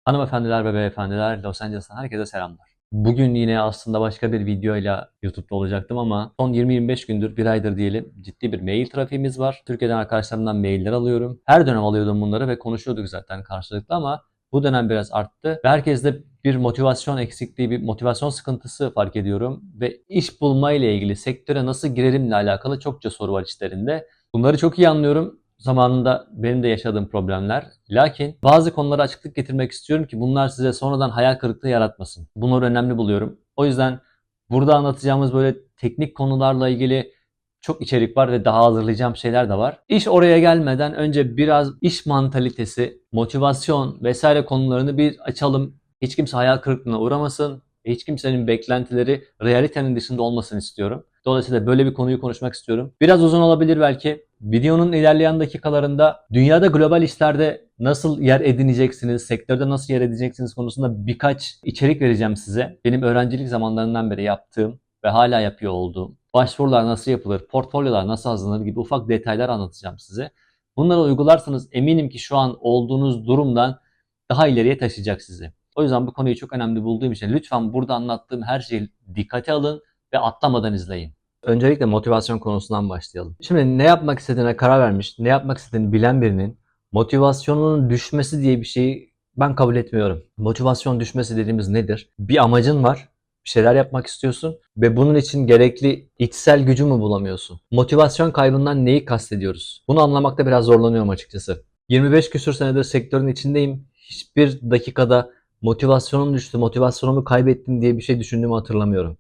Hanımefendiler ve beyefendiler, Los Angeles'tan herkese selamlar. Bugün yine aslında başka bir videoyla YouTube'da olacaktım ama son 20-25 gündür, bir aydır diyelim, ciddi bir mail trafiğimiz var. Türkiye'den arkadaşlarımdan mailler alıyorum. Her dönem alıyordum bunları ve konuşuyorduk zaten karşılıklı ama bu dönem biraz arttı. Ve herkeste bir motivasyon eksikliği, bir motivasyon sıkıntısı fark ediyorum. Ve iş bulma ile ilgili, sektöre nasıl girerimle alakalı çokça soru var içlerinde. Bunları çok iyi anlıyorum. Zamanında benim de yaşadığım problemler. Lakin bazı konulara açıklık getirmek istiyorum ki bunlar size sonradan hayal kırıklığı yaratmasın. Bunları önemli buluyorum. O yüzden burada anlatacağımız böyle teknik konularla ilgili çok içerik var ve daha hazırlayacağım şeyler de var. İş oraya gelmeden önce biraz iş mantalitesi, motivasyon vesaire konularını bir açalım. Hiç kimse hayal kırıklığına uğramasın. Hiç kimsenin beklentileri realitenin dışında olmasını istiyorum. Dolayısıyla böyle bir konuyu konuşmak istiyorum. Biraz uzun olabilir belki. Videonun ilerleyen dakikalarında dünyada global işlerde nasıl yer edineceksiniz, sektörde nasıl yer edineceksiniz konusunda birkaç içerik vereceğim size. Benim öğrencilik zamanlarından beri yaptığım ve hala yapıyor olduğum, başvurular nasıl yapılır, portfolyolar nasıl hazırlanır gibi ufak detaylar anlatacağım size. Bunları uygularsanız eminim ki şu an olduğunuz durumdan daha ileriye taşıyacak sizi. O yüzden bu konuyu çok önemli bulduğum için lütfen burada anlattığım her şeyi dikkate alın ve atlamadan izleyin. Öncelikle motivasyon konusundan başlayalım. Şimdi ne yapmak istediğine karar vermiş, ne yapmak istediğini bilen birinin motivasyonunun düşmesi diye bir şeyi ben kabul etmiyorum. Motivasyon düşmesi dediğimiz nedir? Bir amacın var, bir şeyler yapmak istiyorsun ve bunun için gerekli içsel gücü mü bulamıyorsun? Motivasyon kaybından neyi kastediyoruz? Bunu anlamakta biraz zorlanıyorum açıkçası. 25 küsur senedir sektörün içindeyim. Hiçbir dakikada motivasyonum düştü, motivasyonumu kaybettim diye bir şey düşündüğümü hatırlamıyorum.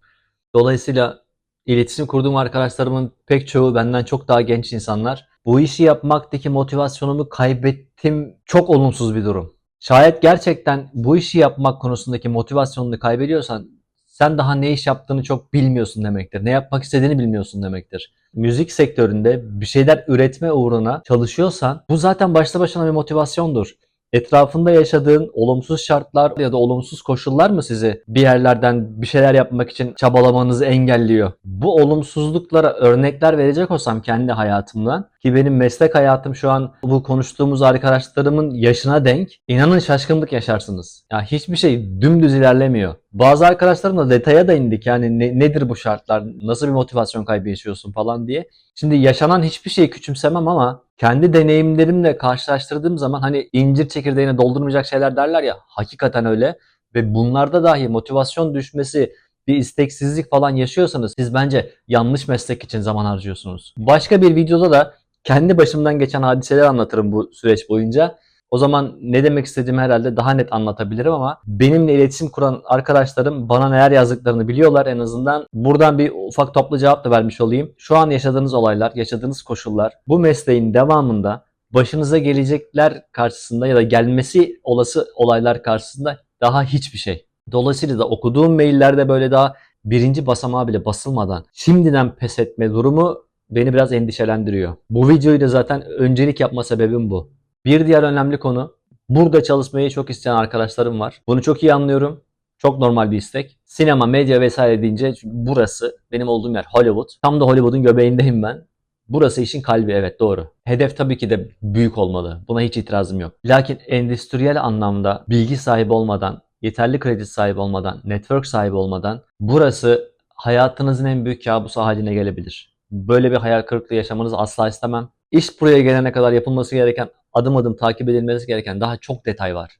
Dolayısıyla iletişim kurduğum arkadaşlarımın pek çoğu benden çok daha genç insanlar. Bu işi yapmaktaki motivasyonumu kaybettim, çok olumsuz bir durum. Şayet gerçekten bu işi yapmak konusundaki motivasyonunu kaybediyorsan sen daha ne iş yaptığını çok bilmiyorsun demektir. Ne yapmak istediğini bilmiyorsun demektir. Müzik sektöründe bir şeyler üretme uğruna çalışıyorsan bu zaten başlı başına bir motivasyondur. Etrafında yaşadığın olumsuz şartlar ya da olumsuz koşullar mı sizi bir yerlerden bir şeyler yapmak için çabalamanızı engelliyor? Bu olumsuzluklara örnekler verecek olsam kendi hayatımdan, ki benim meslek hayatım şu an bu konuştuğumuz arkadaşlarımın yaşına denk, inanın şaşkınlık yaşarsınız. Ya hiçbir şey dümdüz ilerlemiyor. Bazı arkadaşlarımla detaya da indik, yani nedir bu şartlar, nasıl bir motivasyon kaybı yaşıyorsun falan diye. Şimdi yaşanan hiçbir şeyi küçümsemem ama kendi deneyimlerimle karşılaştırdığım zaman hani incir çekirdeğine doldurmayacak şeyler derler ya, hakikaten öyle. Ve bunlarda dahi motivasyon düşmesi, bir isteksizlik falan yaşıyorsanız siz bence yanlış meslek için zaman harcıyorsunuz. Başka bir videoda da kendi başımdan geçen hadiseler anlatırım bu süreç boyunca. O zaman ne demek istediğimi herhalde daha net anlatabilirim ama benimle iletişim kuran arkadaşlarım bana neler yazdıklarını biliyorlar en azından. Buradan bir ufak toplu cevap da vermiş olayım. Şu an yaşadığınız olaylar, yaşadığınız koşullar bu mesleğin devamında başınıza gelecekler karşısında ya da gelmesi olası olaylar karşısında daha hiçbir şey. Dolayısıyla da okuduğum maillerde böyle daha birinci basamağa bile basılmadan şimdiden pes etme durumu beni biraz endişelendiriyor. Bu videoyu da zaten öncelik yapma sebebim bu. Bir diğer önemli konu, burada çalışmayı çok isteyen arkadaşlarım var. Bunu çok iyi anlıyorum. Çok normal bir istek. Sinema, medya vesaire deyince burası benim olduğum yer Hollywood. Tam da Hollywood'un göbeğindeyim ben. Burası işin kalbi, evet, doğru. Hedef tabii ki de büyük olmalı. Buna hiç itirazım yok. Lakin endüstriyel anlamda bilgi sahibi olmadan, yeterli kredi sahibi olmadan, network sahibi olmadan burası hayatınızın en büyük kabusu haline gelebilir. Böyle bir hayal kırıklığı yaşamanızı asla istemem. İş buraya gelene kadar yapılması gereken, adım adım takip edilmesi gereken daha çok detay var.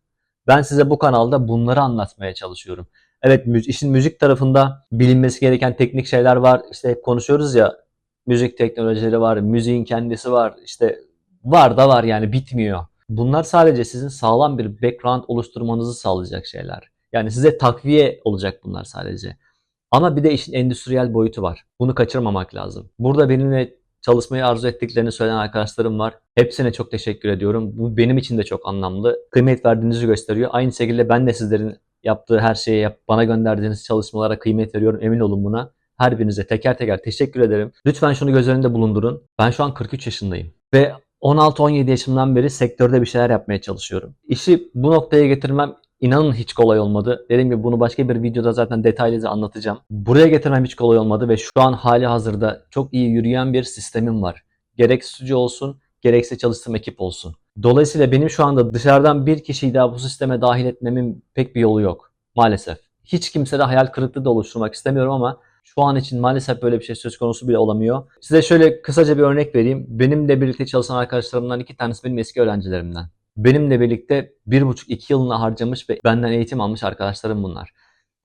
Ben size bu kanalda bunları anlatmaya çalışıyorum. Evet, işin müzik tarafında bilinmesi gereken teknik şeyler var. İşte hep konuşuyoruz ya, müzik teknolojileri var, müziğin kendisi var. İşte var da var, yani bitmiyor. Bunlar sadece sizin sağlam bir background oluşturmanızı sağlayacak şeyler. Yani size takviye olacak bunlar sadece. Ama bir de işin endüstriyel boyutu var. Bunu kaçırmamak lazım. Burada benimle çalışmayı arzu ettiklerini söyleyen arkadaşlarım var. Hepsine çok teşekkür ediyorum. Bu benim için de çok anlamlı. Kıymet verdiğinizi gösteriyor. Aynı şekilde ben de sizlerin yaptığı her şeye, bana gönderdiğiniz çalışmalara kıymet veriyorum. Emin olun buna. Her birinize teker teker teşekkür ederim. Lütfen şunu göz önünde bulundurun. Ben şu an 43 yaşındayım. Ve 16-17 yaşımdan beri sektörde bir şeyler yapmaya çalışıyorum. İşi bu noktaya getirmem İnanın hiç kolay olmadı. Dediğim gibi bunu başka bir videoda zaten detaylıca anlatacağım. Buraya getirmem hiç kolay olmadı ve şu an hali hazırda çok iyi yürüyen bir sistemim var. Gerek stüdyo olsun, gerekse çalıştığım ekip olsun. Dolayısıyla benim şu anda dışarıdan bir kişiyi daha bu sisteme dahil etmemin pek bir yolu yok. Maalesef. Hiç kimsede hayal kırıklığı da oluşturmak istemiyorum ama şu an için maalesef böyle bir şey söz konusu bile olamıyor. Size şöyle kısaca bir örnek vereyim. Benimle birlikte çalışan arkadaşlarımdan 2 tanesi benim eski öğrencilerimden. Benimle birlikte 1,5-2 yılını harcamış ve benden eğitim almış arkadaşlarım bunlar.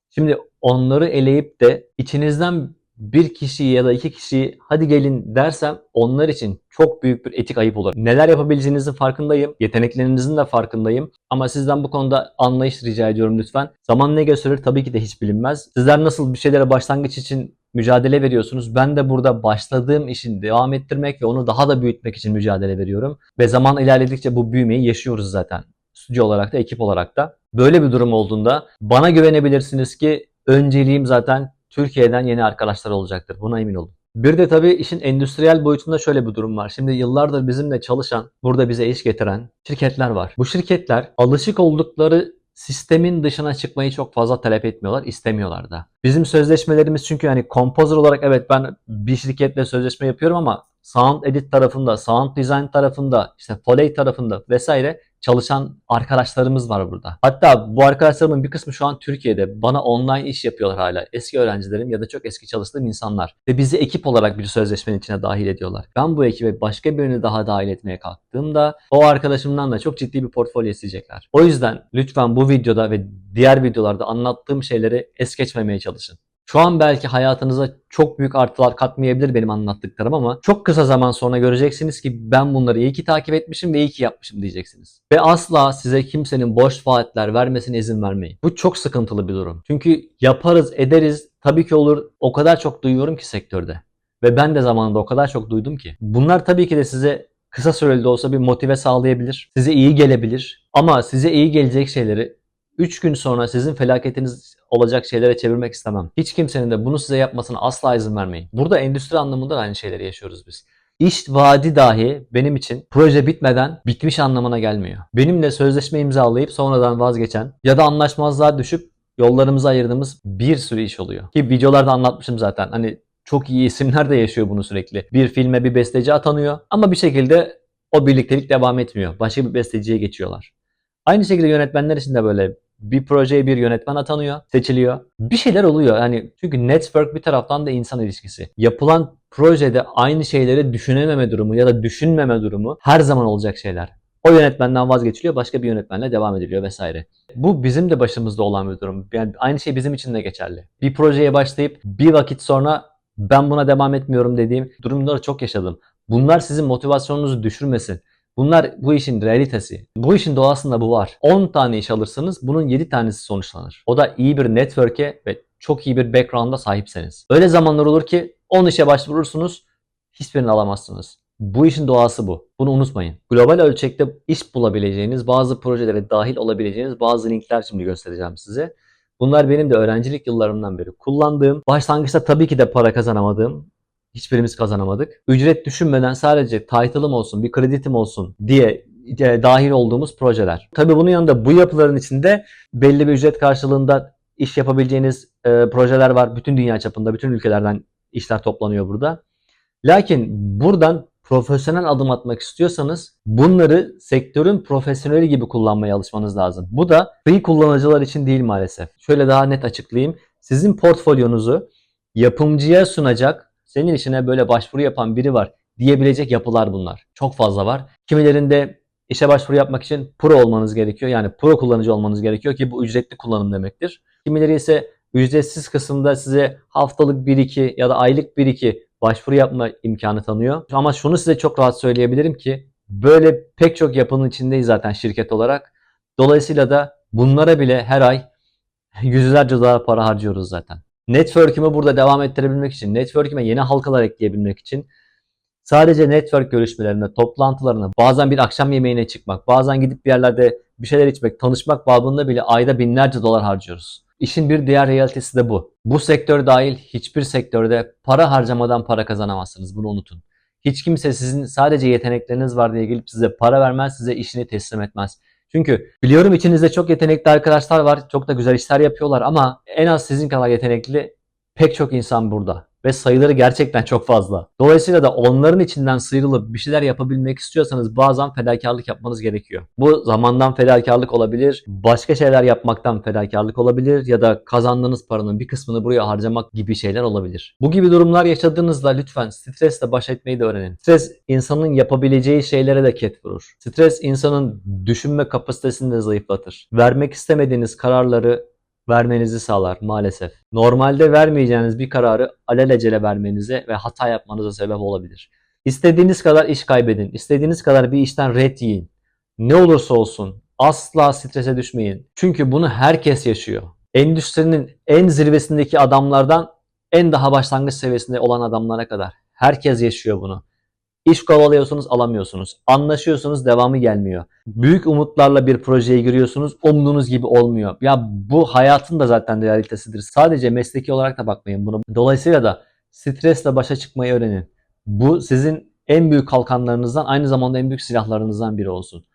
Şimdi onları eleyip de içinizden bir kişiyi ya da 2 kişiyi hadi gelin dersem onlar için çok büyük bir etik ayıp olur. Neler yapabileceğinizin farkındayım. Yeteneklerinizin de farkındayım. Ama sizden bu konuda anlayış rica ediyorum lütfen. Zaman ne gösterir tabii ki de hiç bilinmez. Sizler nasıl bir şeylere başlangıç için mücadele veriyorsunuz. Ben de burada başladığım işin devam ettirmek ve onu daha da büyütmek için mücadele veriyorum. Ve zaman ilerledikçe bu büyümeyi yaşıyoruz zaten. Stüdyo olarak da, ekip olarak da. Böyle bir durum olduğunda bana güvenebilirsiniz ki önceliğim zaten Türkiye'den yeni arkadaşlar olacaktır. Buna emin olun. Bir de tabii işin endüstriyel boyutunda şöyle bir durum var. Şimdi yıllardır bizimle çalışan, burada bize iş getiren şirketler var. Bu şirketler alışık oldukları sistemin dışına çıkmayı çok fazla talep etmiyorlar, istemiyorlar da. Bizim sözleşmelerimiz çünkü hani kompozör olarak evet ben bir şirketle sözleşme yapıyorum ama sound edit tarafında, sound design tarafında, işte foley tarafında vesaire çalışan arkadaşlarımız var burada. Hatta bu arkadaşlarımın bir kısmı şu an Türkiye'de. Bana online iş yapıyorlar hala. Eski öğrencilerim ya da çok eski çalıştığım insanlar. Ve bizi ekip olarak bir sözleşmenin içine dahil ediyorlar. Ben bu ekibe başka birini daha dahil etmeye kalktığımda o arkadaşımdan da çok ciddi bir portfolyo isteyecekler. O yüzden lütfen bu videoda ve diğer videolarda anlattığım şeyleri es geçmemeye çalışın. Şu an belki hayatınıza çok büyük artılar katmayabilir benim anlattıklarım ama çok kısa zaman sonra göreceksiniz ki ben bunları iyi ki takip etmişim ve iyi ki yapmışım diyeceksiniz. Ve asla size kimsenin boş vaatler vermesine izin vermeyin. Bu çok sıkıntılı bir durum. Çünkü yaparız, ederiz, tabii ki olur. O kadar çok duyuyorum ki sektörde. Ve ben de zamanında o kadar çok duydum ki. Bunlar tabii ki de size kısa süreli de olsa bir motive sağlayabilir. Size iyi gelebilir. Ama size iyi gelecek şeyleri 3 gün sonra sizin felaketiniz olacak şeylere çevirmek istemem. Hiç kimsenin de bunu size yapmasına asla izin vermeyin. Burada endüstri anlamında da aynı şeyleri yaşıyoruz biz. İş vaadi dahi benim için proje bitmeden bitmiş anlamına gelmiyor. Benimle sözleşme imzalayıp sonradan vazgeçen ya da anlaşmazlığa düşüp yollarımızı ayırdığımız bir sürü iş oluyor. Ki videolarda anlatmışım zaten. Hani çok iyi isimler de yaşıyor bunu sürekli. Bir filme bir besteci atanıyor ama bir şekilde o birliktelik devam etmiyor. Başka bir besteciye geçiyorlar. Aynı şekilde yönetmenler için de böyle bir projeye bir yönetmen atanıyor, seçiliyor. Bir şeyler oluyor. Yani çünkü network bir taraftan da insan ilişkisi. Yapılan projede aynı şeyleri düşünememe durumu ya da düşünmeme durumu her zaman olacak şeyler. O yönetmenden vazgeçiliyor, başka bir yönetmenle devam ediliyor vesaire. Bu bizim de başımızda olan bir durum. Yani aynı şey bizim için de geçerli. Bir projeye başlayıp bir vakit sonra ben buna devam etmiyorum dediğim durumları çok yaşadım. Bunlar sizin motivasyonunuzu düşürmesin. Bunlar bu işin realitesi. Bu işin doğasında bu var. 10 tane iş alırsanız bunun 7 tanesi sonuçlanır. O da iyi bir network'e ve çok iyi bir background'a sahipseniz. Öyle zamanlar olur ki 10 işe başvurursunuz, hiçbirini alamazsınız. Bu işin doğası bu. Bunu unutmayın. Global ölçekte iş bulabileceğiniz, bazı projelere dahil olabileceğiniz bazı linkler şimdi göstereceğim size. Bunlar benim de öğrencilik yıllarımdan beri kullandığım, başlangıçta tabii ki de para kazanamadığım, hiçbirimiz kazanamadık. Ücret düşünmeden sadece title'ım olsun, bir kreditim olsun diye dahil olduğumuz projeler. Tabii bunun yanında bu yapıların içinde belli bir ücret karşılığında iş yapabileceğiniz projeler var. Bütün dünya çapında, bütün ülkelerden işler toplanıyor burada. Lakin buradan profesyonel adım atmak istiyorsanız bunları sektörün profesyoneli gibi kullanmaya alışmanız lazım. Bu da free kullanıcılar için değil maalesef. Şöyle daha net açıklayayım. Sizin portfolyonuzu yapımcıya sunacak, senin işine böyle başvuru yapan biri var diyebilecek yapılar bunlar. Çok fazla var. Kimilerinde işe başvuru yapmak için pro olmanız gerekiyor. Yani pro kullanıcı olmanız gerekiyor ki bu ücretli kullanım demektir. Kimileri ise ücretsiz kısımda size haftalık 1-2 ya da aylık 1-2 başvuru yapma imkanı tanıyor. Ama şunu size çok rahat söyleyebilirim ki böyle pek çok yapının içindeyiz zaten şirket olarak. Dolayısıyla da bunlara bile her ay yüzlerce dolar para harcıyoruz zaten. Network'ümü burada devam ettirebilmek için, network'üme yeni halkalar ekleyebilmek için sadece network görüşmelerine, toplantılarına, bazen bir akşam yemeğine çıkmak, bazen gidip bir yerlerde bir şeyler içmek, tanışmak babında bile ayda binlerce dolar harcıyoruz. İşin bir diğer realitesi de bu. Bu sektör dahil hiçbir sektörde para harcamadan para kazanamazsınız. Bunu unutun. Hiç kimse sizin sadece yetenekleriniz var diye gelip size para vermez, size işini teslim etmez. Çünkü biliyorum içinizde çok yetenekli arkadaşlar var, çok da güzel işler yapıyorlar ama en az sizin kadar yetenekli pek çok insan burada. ve sayıları gerçekten çok fazla. Dolayısıyla da onların içinden sıyrılıp bir şeyler yapabilmek istiyorsanız bazen fedakarlık yapmanız gerekiyor. Bu zamandan fedakarlık olabilir, başka şeyler yapmaktan fedakarlık olabilir ya da kazandığınız paranın bir kısmını buraya harcamak gibi şeyler olabilir. Bu gibi durumlar yaşadığınızda lütfen stresle baş etmeyi de öğrenin. Stres insanın yapabileceği şeylere de ket vurur. Stres insanın düşünme kapasitesini de zayıflatır. Vermek istemediğiniz kararları vermenizi sağlar maalesef. Normalde vermeyeceğiniz bir kararı alelacele vermenize ve hata yapmanıza sebep olabilir. İstediğiniz kadar iş kaybedin. İstediğiniz kadar bir işten ret yiyin. Ne olursa olsun asla strese düşmeyin. Çünkü bunu herkes yaşıyor. Endüstrinin en zirvesindeki adamlardan en daha başlangıç seviyesinde olan adamlara kadar. Herkes yaşıyor bunu. İş kovalıyorsunuz, alamıyorsunuz. Anlaşıyorsunuz, devamı gelmiyor. Büyük umutlarla bir projeye giriyorsunuz, umduğunuz gibi olmuyor. Ya bu hayatın da zaten realitesidir. Sadece mesleki olarak da bakmayın buna. Dolayısıyla da stresle başa çıkmayı öğrenin. Bu sizin en büyük kalkanlarınızdan, aynı zamanda en büyük silahlarınızdan biri olsun.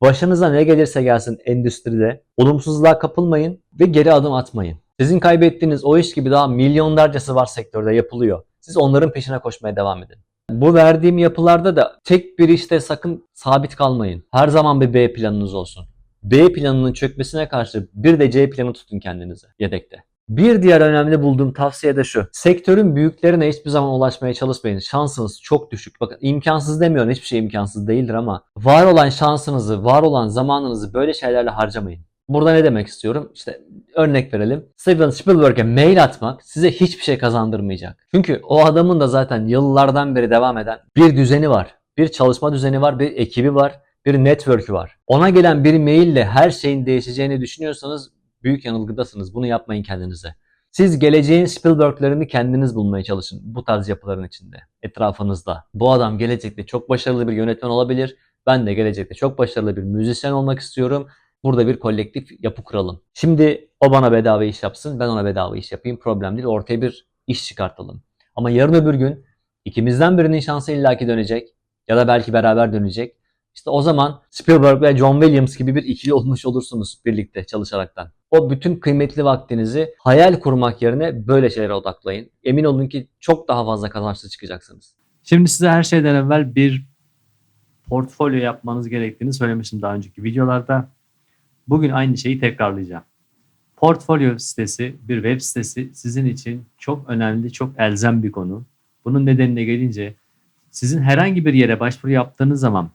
Başınıza ne gelirse gelsin endüstride olumsuzluğa kapılmayın ve geri adım atmayın. Sizin kaybettiğiniz o iş gibi daha milyonlarcası var sektörde yapılıyor. Siz onların peşine koşmaya devam edin. Bu verdiğim yapılarda da tek bir işte sakın sabit kalmayın. Her zaman bir B planınız olsun. B planının çökmesine karşı bir de C planı tutun kendinize yedekte. Bir diğer önemli bulduğum tavsiye de şu. Sektörün büyüklerine hiçbir zaman ulaşmaya çalışmayın. Şansınız çok düşük. Bakın imkansız demiyorum. Hiçbir şey imkansız değildir ama var olan şansınızı, var olan zamanınızı böyle şeylerle harcamayın. Burada ne demek istiyorum? İşte örnek verelim. Steven Spielberg'e mail atmak size hiçbir şey kazandırmayacak. Çünkü o adamın da zaten yıllardan beri devam eden bir düzeni var. Bir çalışma düzeni var, bir ekibi var, bir network'ü var. Ona gelen bir maille her şeyin değişeceğini düşünüyorsanız büyük yanılgıdasınız. Bunu yapmayın kendinize. Siz geleceğin Spielberg'lerini kendiniz bulmaya çalışın bu tarz yapıların içinde, etrafınızda. Bu adam gelecekte çok başarılı bir yönetmen olabilir. Ben de gelecekte çok başarılı bir müzisyen olmak istiyorum. Burada bir kolektif yapı kuralım. Şimdi o bana bedava iş yapsın, ben ona bedava iş yapayım. Problem değil. Ortaya bir iş çıkartalım. Ama yarın öbür gün ikimizden birinin şansı illaki dönecek ya da belki beraber dönecek. İşte o zaman Spielberg ve John Williams gibi bir ikili olmuş olursunuz birlikte çalışaraktan. O bütün kıymetli vaktinizi hayal kurmak yerine böyle şeylere odaklayın. Emin olun ki çok daha fazla kazançlı çıkacaksınız. Şimdi size her şeyden evvel bir portfolyo yapmanız gerektiğini söylemiştim daha önceki videolarda. Bugün aynı şeyi tekrarlayacağım. Portfolyo sitesi, bir web sitesi sizin için çok önemli, çok elzem bir konu. Bunun nedenine gelince sizin herhangi bir yere başvuru yaptığınız zaman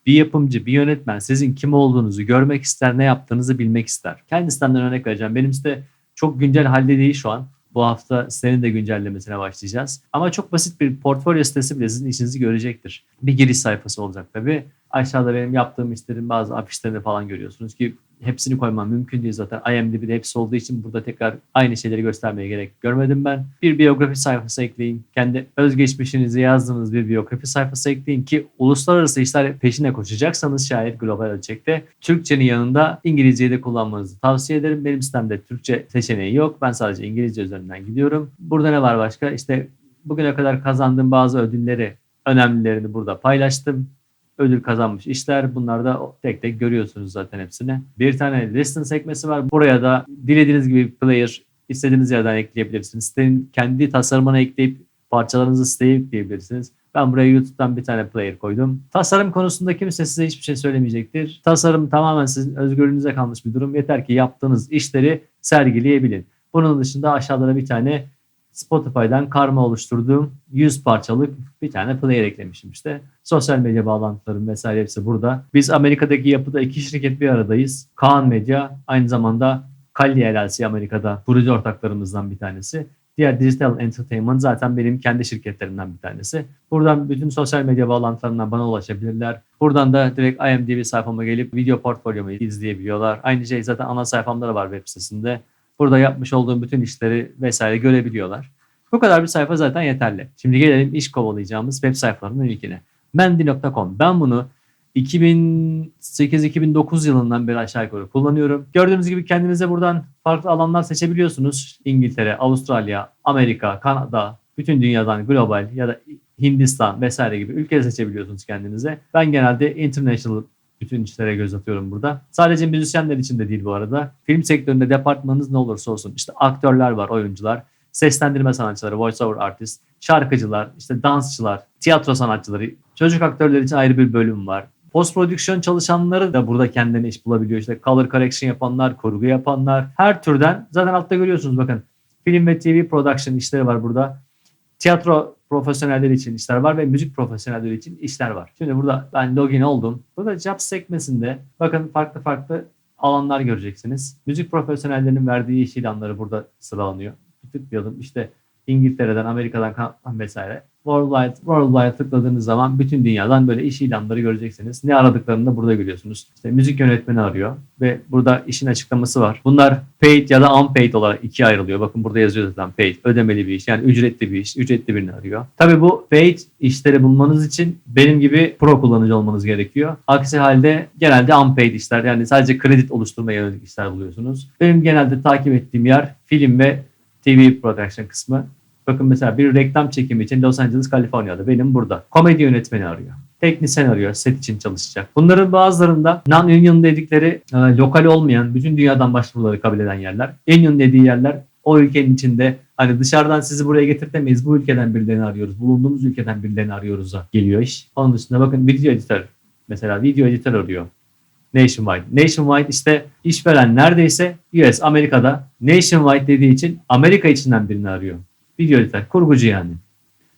bir yapımcı, bir yönetmen sizin kim olduğunuzu görmek ister, ne yaptığınızı bilmek ister. Kendisinden örnek vereceğim. Benim site çok güncel halde değil şu an. Bu hafta sitenin de güncellemesine başlayacağız. Ama çok basit bir portfolyo sitesi bile sizin işinizi görecektir. Bir giriş sayfası olacak tabii. Aşağıda benim yaptığım işlerin bazı afişlerini falan görüyorsunuz ki hepsini koymam mümkün değil zaten. IMDb'de hepsi olduğu için burada tekrar aynı şeyleri göstermeye gerek görmedim ben. Bir biyografi sayfası ekleyin. Kendi özgeçmişinizi yazdığınız bir biyografi sayfası ekleyin ki uluslararası işler peşine koşacaksanız şayet global ölçekte Türkçenin yanında İngilizceyi de kullanmanızı tavsiye ederim. Benim sitemde Türkçe seçeneği yok. Ben sadece İngilizce üzerinden gidiyorum. Burada ne var başka? İşte bugüne kadar kazandığım bazı ödülleri, önemlilerini burada paylaştım. Ödül kazanmış işler. Bunlar da tek tek görüyorsunuz zaten hepsini. Bir tane listen sekmesi var. Buraya da dilediğiniz gibi player istediğiniz yerden ekleyebilirsiniz. Sitenin kendi tasarımına ekleyip parçalarınızı siteye ekleyebilirsiniz. Ben buraya YouTube'dan bir tane player koydum. Tasarım konusunda kimse size hiçbir şey söylemeyecektir. Tasarım tamamen sizin özgürlüğünüze kalmış bir durum. Yeter ki yaptığınız işleri sergileyebilin. Bunun dışında aşağıda bir tane Spotify'dan karma oluşturduğum 100 parçalık bir tane player eklemişim işte. Sosyal medya bağlantılarım vesaire hepsi burada. Biz Amerika'daki yapıda iki şirket bir aradayız. Kaan Medya aynı zamanda Kalli LLC Amerika'da kurucu ortaklarımızdan bir tanesi. Diğer Digital Entertainment zaten benim kendi şirketlerimden bir tanesi. Buradan bütün sosyal medya bağlantılarından bana ulaşabilirler. Buradan da direkt IMDb sayfama gelip video portfolyomu izleyebiliyorlar. Aynı şey zaten ana sayfamda da var web sitesinde. Burada yapmış olduğum bütün işleri vesaire görebiliyorlar. Bu kadar bir sayfa zaten yeterli. Şimdi gelelim iş kovalayacağımız web sayfalarının ilkine. Mendy.com. Ben bunu 2008-2009 yılından beri aşağı yukarı kullanıyorum. Gördüğünüz gibi kendinize buradan farklı alanlar seçebiliyorsunuz. İngiltere, Avustralya, Amerika, Kanada, bütün dünyadan global ya da Hindistan vesaire gibi ülke seçebiliyorsunuz kendinize. Ben genelde international bütün işlere göz atıyorum burada. Sadece müzisyenler için de değil bu arada. Film sektöründe departmanınız ne olursa olsun. İşte aktörler var, oyuncular. seslendirme sanatçıları, voice over artist, şarkıcılar, işte dansçılar, tiyatro sanatçıları, çocuk aktörler için ayrı bir bölüm var. Post prodüksiyon çalışanları da burada kendine iş bulabiliyor. İşte color correction yapanlar, kurgu yapanlar, her türden. Zaten altta görüyorsunuz bakın. Film ve TV production işleri var burada. Tiyatro profesyonelleri için işler var ve müzik profesyonelleri için işler var. Şimdi burada ben login oldum. Burada Jobs sekmesinde bakın farklı farklı alanlar göreceksiniz. Müzik profesyonellerinin verdiği iş ilanları burada sıralanıyor. Tıklayalım işte İngiltere'den, Amerika'dan, Kanada'dan vesaire. Worldwide tıkladığınız zaman bütün dünyadan böyle iş ilanları göreceksiniz. Ne aradıklarını da burada görüyorsunuz. İşte müzik yönetmeni arıyor ve burada işin açıklaması var. Bunlar paid ya da unpaid olarak ikiye ayrılıyor. Bakın burada yazıyor zaten paid, ödemeli bir iş yani ücretli bir iş, ücretli birini arıyor. Tabii bu paid işleri bulmanız için benim gibi pro kullanıcı olmanız gerekiyor. Aksi halde genelde unpaid işler yani sadece kredi oluşturmaya yönelik işler buluyorsunuz. Benim genelde takip ettiğim yer film ve TV production kısmı. Bakın mesela bir reklam çekimi için Los Angeles, Kaliforniya'da. Benim burada. Komedi yönetmeni arıyor. Teknisyen arıyor. Set için çalışacak. Bunların bazılarında non-union dedikleri lokal olmayan, bütün dünyadan başvuruları kabul eden yerler. Union dediği yerler o ülkenin içinde hani dışarıdan sizi buraya getirtemeyiz. Bu ülkeden birilerini arıyoruz. Bulunduğumuz ülkeden birilerini arıyoruz'a geliyor iş. Onun dışında bakın video editör. Mesela video editör arıyor. Nationwide. Nationwide işte işveren neredeyse US, Amerika'da. Nationwide dediği için Amerika içinden birini arıyor. Video editör, kurgucu yani.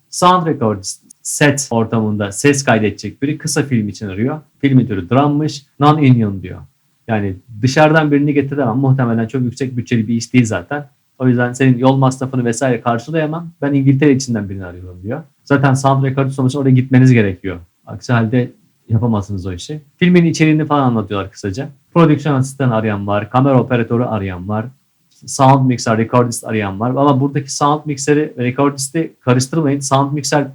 Sound recordist, set ortamında ses kaydedecek biri kısa film için arıyor. Filmin türü drammış, non-union diyor. Yani dışarıdan birini getiremem. Muhtemelen çok yüksek bütçeli bir iş değil zaten. O yüzden senin yol masrafını vesaire karşılayamam. Ben İngiltere içinden birini arıyorum diyor. Zaten sound recordist sonuçta oraya gitmeniz gerekiyor. Aksi halde yapamazsınız o işi. Filmin içeriğini falan anlatıyorlar kısaca. Prodüksiyon asistanı arayan var, kamera operatörü arayan var. Sound mixer, recordist arayan var. Ama buradaki sound mixer'i ve recordisti karıştırmayın. Sound mixer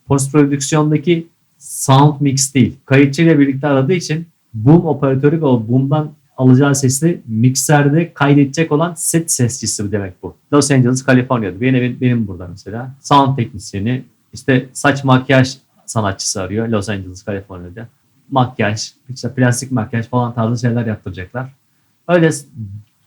post prodüksiyondaki sound mix değil. Kayıtçıyla birlikte aradığı için boom operatörü ve o boom'dan alacağı sesi mikserde kaydedecek olan set sesçisi demek bu. Los Angeles, Kaliforniya'da. Benim burada mesela. Sound teknisyeni, işte saç makyaj sanatçısı arıyor Los Angeles, Kaliforniya'da. Makyaj, işte plastik makyaj falan tarzı şeyler yaptıracaklar. Öyle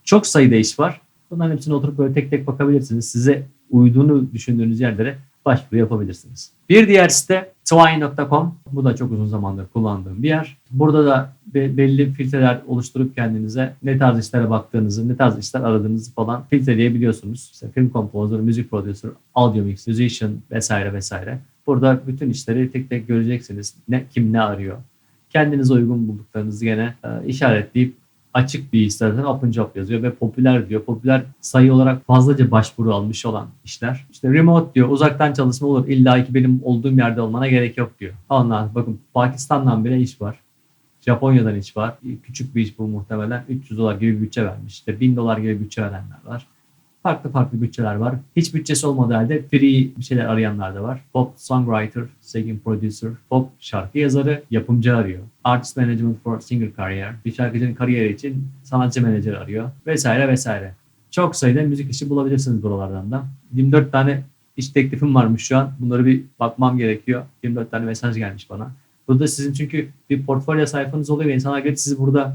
çok sayıda iş var. Bunların hepsine oturup böyle tek tek bakabilirsiniz. Size uyduğunu düşündüğünüz yerlere başvuru yapabilirsiniz. Bir diğer site twine.com. Bu da çok uzun zamandır kullandığım bir yer. Burada da belli filtreler oluşturup kendinize ne tarz işlere baktığınızı, ne tarz işler aradığınızı falan filtreleyebiliyorsunuz. İşte film kompozörü, müzik prodüsörü, audio mix, musician vesaire vesaire. Burada bütün işleri tek tek göreceksiniz. Kim ne arıyor. Kendinize uygun bulduklarınızı gene işaretleyip açık bir istersen open job yazıyor ve popüler diyor. Popüler sayı olarak fazlaca başvuru almış olan işler. İşte remote diyor. Uzaktan çalışma olur. İlla ki benim olduğum yerde olmana gerek yok diyor. Ondan bakın Pakistan'dan bile iş var. Japonya'dan iş var. Küçük bir iş bu muhtemelen. $300 gibi bütçe vermiş. İşte $1000 gibi bütçe verenler var. Farklı farklı bütçeler var. Hiç bütçesi olmadığı halde free bir şeyler arayanlar da var. Pop songwriter, singing producer, pop şarkı yazarı, yapımcı arıyor. Artist management for singer career. Bir şarkıcının kariyeri için sanatçı menajeri arıyor. Vesaire vesaire. Çok sayıda müzik işi bulabilirsiniz buralardan da. 24 tane iş teklifim varmış şu an. Bunları bir bakmam gerekiyor. 24 tane mesaj gelmiş bana. Burada sizin çünkü bir portfolyo sayfanız oluyor ve insanlar gelip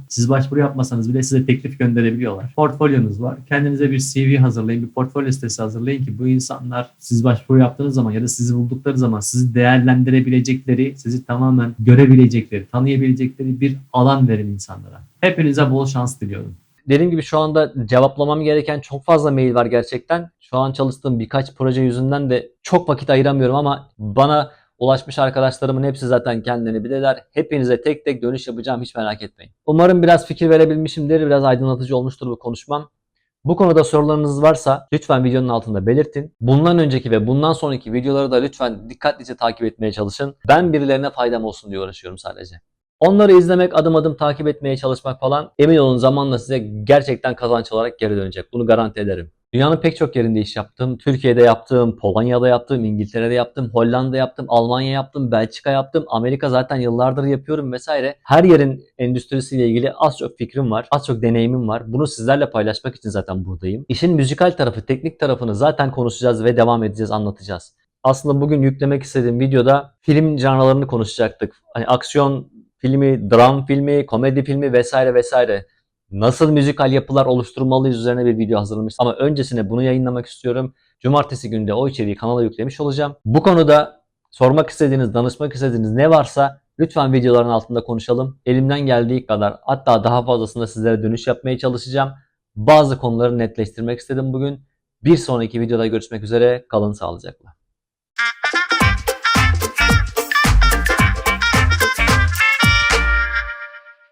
siz başvuru yapmasanız bile size teklif gönderebiliyorlar. Portfolyonuz var. Kendinize bir CV hazırlayın, bir portfolyo sitesi hazırlayın ki bu insanlar siz başvuru yaptığınız zaman ya da sizi buldukları zaman sizi değerlendirebilecekleri, sizi tamamen görebilecekleri, tanıyabilecekleri bir alan verin insanlara. Hepinize bol şans diliyorum. Dediğim gibi şu anda cevaplamam gereken çok fazla mail var gerçekten. Şu an çalıştığım birkaç proje yüzünden de çok vakit ayıramıyorum ama bana ulaşmış arkadaşlarımın hepsi zaten kendilerini bilirler. Hepinize tek tek dönüş yapacağım, hiç merak etmeyin. Umarım biraz fikir verebilmişimdir, biraz aydınlatıcı olmuştur bu konuşmam. Bu konuda sorularınız varsa lütfen videonun altında belirtin. Bundan önceki ve bundan sonraki videoları da lütfen dikkatlice takip etmeye çalışın. Ben birilerine faydam olsun diye uğraşıyorum sadece. Onları izlemek, adım adım takip etmeye çalışmak falan emin olun zamanla size gerçekten kazanç olarak geri dönecek. Bunu garanti ederim. Dünyanın pek çok yerinde iş yaptım. Türkiye'de yaptım, Polonya'da yaptım, İngiltere'de yaptım, Hollanda'da yaptım, Almanya yaptım, Belçika yaptım, Amerika zaten yıllardır yapıyorum vesaire. Her yerin endüstrisiyle ilgili az çok fikrim var, az çok deneyimim var. Bunu sizlerle paylaşmak için zaten buradayım. İşin müzikal tarafı, teknik tarafını zaten konuşacağız ve devam edeceğiz, anlatacağız. Aslında bugün yüklemek istediğim videoda film janralarını konuşacaktık. Hani aksiyon filmi, dram filmi, komedi filmi vesaire vesaire. Nasıl müzikal yapılar oluşturmalıyız üzerine bir video hazırlamıştım. Ama öncesine bunu yayınlamak istiyorum. Cumartesi günü de o içeriği kanala yüklemiş olacağım. Bu konuda sormak istediğiniz, danışmak istediğiniz ne varsa lütfen videoların altında konuşalım. Elimden geldiği kadar, hatta daha fazlasında sizlere dönüş yapmaya çalışacağım. Bazı konuları netleştirmek istedim bugün. Bir sonraki videoda görüşmek üzere. Kalın sağlıcakla.